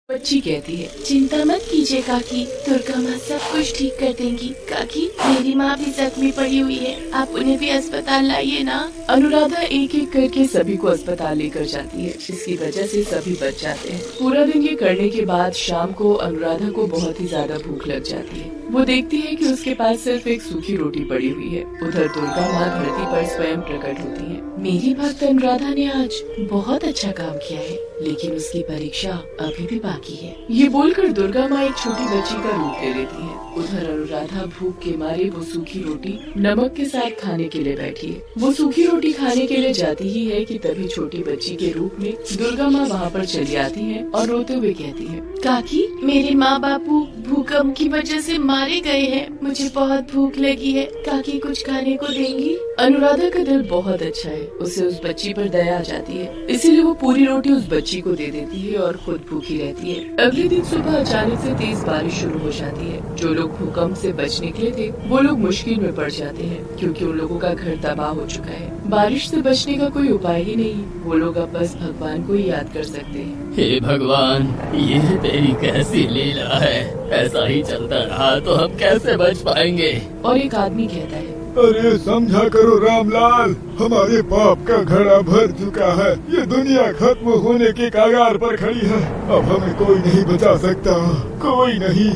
बच्ची कहती है, चिंता मत कीजिए काकी, दुर्गा माँ सब कुछ ठीक कर देंगी। काकी, मेरी माँ भी जख्मी पड़ी हुई है, आप उन्हें भी अस्पताल लाइए ना। अनुराधा एक एक करके सभी को अस्पताल लेकर जाती है, जिसकी वजह से सभी बच जाते हैं। पूरा दिन ये करने के बाद शाम को अनुराधा को बहुत ही ज्यादा भूख लग जाती है। वो देखती है कि उसके पास सिर्फ एक सूखी रोटी पड़ी हुई है। उधर दुर्गा माँ धरती पर स्वयं प्रकट होती है। मेरी भक्त अनुराधा ने आज बहुत अच्छा काम किया है, लेकिन उसकी परीक्षा अभी भी बाकी है। ये बोलकर दुर्गा माँ एक छोटी बच्ची का रूप ले लेती है। उधर अनुराधा भूख के मारे वो सूखी रोटी नमक के साथ खाने के लिए बैठी है। वो सूखी रोटी खाने के लिए जाती ही है कि तभी छोटी बच्ची के रूप में दुर्गा माँ वहाँ पर चली आती है और रोते हुए कहती है, काकी, मेरे माँ बापू भूकंप की वजह से मारे गए हैं, मुझे बहुत भूख लगी है, काकी कुछ खाने को देंगी? अनुराधा का दिल बहुत अच्छा है, उसे उस बच्ची पर दया आ जाती है, इसीलिए वो पूरी रोटी उस बच्ची को दे देती है और खुद भूखी रहती है। अगले दिन सुबह अचानक से तेज बारिश शुरू हो जाती है। जो लोग भूकंप से बच निकले थे वो लोग मुश्किल में पड़ जाते हैं, क्योंकि उन लोगों का घर तबाह हो चुका है। बारिश से बचने का कोई उपाय ही नहीं। वो लोग अब बस भगवान को ही याद कर सकते हैं। हे भगवान, ये तेरी कैसी लीला है, ऐसा ही चलता रहा तो हम कैसे बच पाएंगे। और एक आदमी कहता है, अरे समझा करो रामलाल, हमारे पाप का घड़ा भर चुका है, ये दुनिया खत्म होने के कगार पर खड़ी है, अब हमें कोई नहीं बचा सकता, कोई नहीं।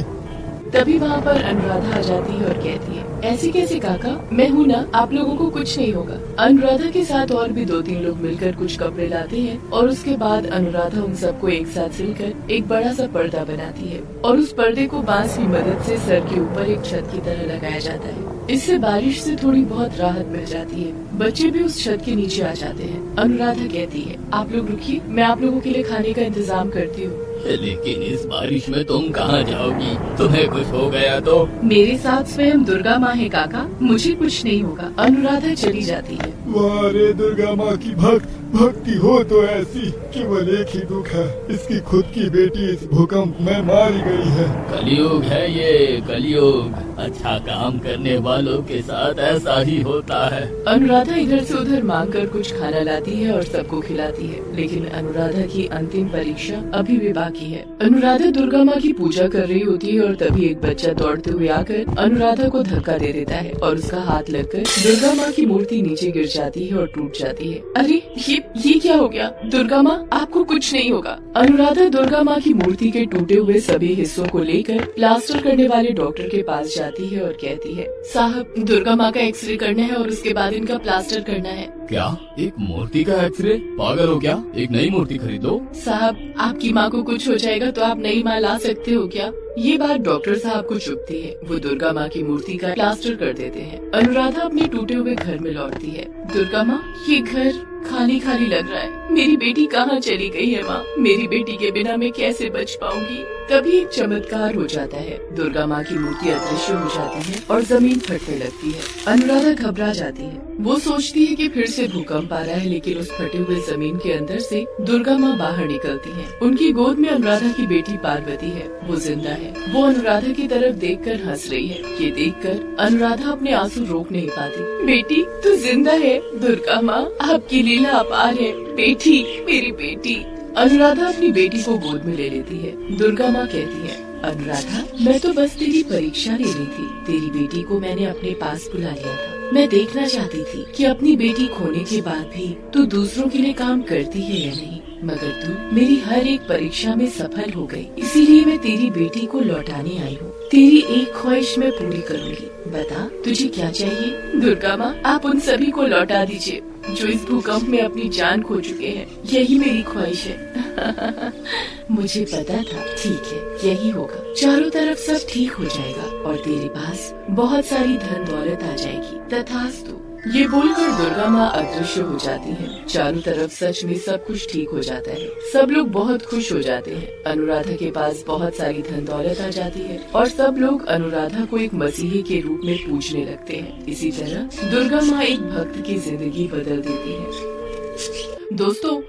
तभी वहाँ पर अनुराधा आ जाती है और कहती है, ऐसे कैसे काका, मैं हूँ ना, आप लोगों को कुछ नहीं होगा। अनुराधा के साथ और भी 2-3 लोग मिलकर कुछ कपड़े लाते हैं और उसके बाद अनुराधा उन सबको एक साथ सिलकर एक बड़ा सा पर्दा बनाती है और उस पर्दे को बांस की मदद से सर के ऊपर एक छत की तरह लगाया जाता है। इससे बारिश से थोड़ी बहुत राहत मिल जाती है। बच्चे भी उस छत के नीचे आ जाते हैं। अनुराधा कहती है, आप लोग रुकिए, मैं आप लोगों के लिए खाने का इंतजाम करती हूँ। लेकिन इस बारिश में तुम कहाँ जाओगी? तुम्हें कुछ हो गया तो? मेरे साथ स्वयं दुर्गा माँ है काका, मुझे कुछ नहीं होगा। अनुराधा चली जाती है। वाह रे दुर्गा माँ की भक्ति हो तो ऐसी, केवल एक ही दुख है, इसकी खुद की बेटी इस भूकंप में मारी गई है। कलयुग है ये, कलयुग। अच्छा काम करने वालों के साथ ऐसा ही होता है। अनुराधा इधर से उधर मांगकर कुछ खाना लाती है और सबको खिलाती है, लेकिन अनुराधा की अंतिम परीक्षा अभी भी बाकी है। अनुराधा दुर्गा माँ की पूजा कर रही होती है और तभी एक बच्चा दौड़ते हुए आकर अनुराधा को धक्का दे देता है और उसका हाथ लगकर दुर्गा माँ की मूर्ति नीचे गिर जाती है और टूट जाती है। अरे ये क्या हो गया? दुर्गा माँ, आपको कुछ नहीं होगा। अनुराधा दुर्गा माँ की मूर्ति के टूटे हुए सभी हिस्सों को लेकर प्लास्टर करने वाले डॉक्टर के पास जाती है और कहती है, साहब, दुर्गा माँ का एक्सरे करना है और उसके बाद इनका प्लास्टर करना है। क्या? एक मूर्ति का एक्सरे? पागल हो क्या? एक नई मूर्ति खरीद लो। साहब, आपकी माँ को कुछ हो जाएगा तो आप नई माँ ला सकते हो क्या? ये बात डॉक्टर साहब को चुभती है। वो दुर्गा माँ की मूर्ति का प्लास्टर कर देते हैं। अनुराधा अपने टूटे हुए घर में लौटती है। दुर्गा माँ, ये घर खाली खाली लग रहा है, मेरी बेटी कहाँ चली गई है माँ? मेरी बेटी के बिना मैं कैसे बच पाऊंगी? तभी एक चमत्कार हो जाता है। दुर्गा माँ की मूर्ति अदृश्य हो जाती है और जमीन फटने लगती है। अनुराधा घबरा जाती है। वो सोचती है कि फिर से भूकंप आ रहा है, लेकिन उस फटे हुए जमीन के अंदर से दुर्गा माँ बाहर निकलती है। उनकी गोद में अनुराधा की बेटी पार्वती है, वो जिंदा है। वो अनुराधा की तरफ देखकर हंस रही है। ये देखकर अनुराधा अपने आंसू रोक नहीं पाती। बेटी, तू जिंदा है। दुर्गा माँ, आपकी लीला अपार है। बेटी, मेरी बेटी। अनुराधा अपनी बेटी को गोद में ले लेती है। दुर्गा माँ कहती है, अनुराधा, मैं तो बस तेरी परीक्षा ले रही थी। तेरी बेटी को मैंने अपने पास बुला लिया था। मैं देखना चाहती थी कि अपनी बेटी खोने के बाद भी तू दूसरों के लिए काम करती है या नहीं, मगर तू मेरी हर एक परीक्षा में सफल हो गई। इसीलिए मैं तेरी बेटी को लौटाने आई हूँ। तेरी एक ख्वाहिश मैं पूरी करूँगी। बता, तुझे क्या चाहिए? दुर्गा माँ, आप उन सभी को लौटा दीजिए जो इस भूकंप में अपनी जान खो चुके हैं। यही मेरी ख्वाहिश है। मुझे पता था, ठीक है, यही होगा। चारों तरफ सब ठीक हो जाएगा और तेरे पास बहुत सारी धन दौलत आ जाएगी। तथास्तु। ये बोलकर दुर्गा माँ अदृश्य हो जाती है। चारों तरफ सच में सब कुछ ठीक हो जाता है। सब लोग बहुत खुश हो जाते हैं। अनुराधा के पास बहुत सारी धन दौलत आ जाती है और सब लोग अनुराधा को एक मसीही के रूप में पूजने लगते हैं। इसी तरह दुर्गा माँ एक भक्त की जिंदगी बदल देती है। दोस्तों,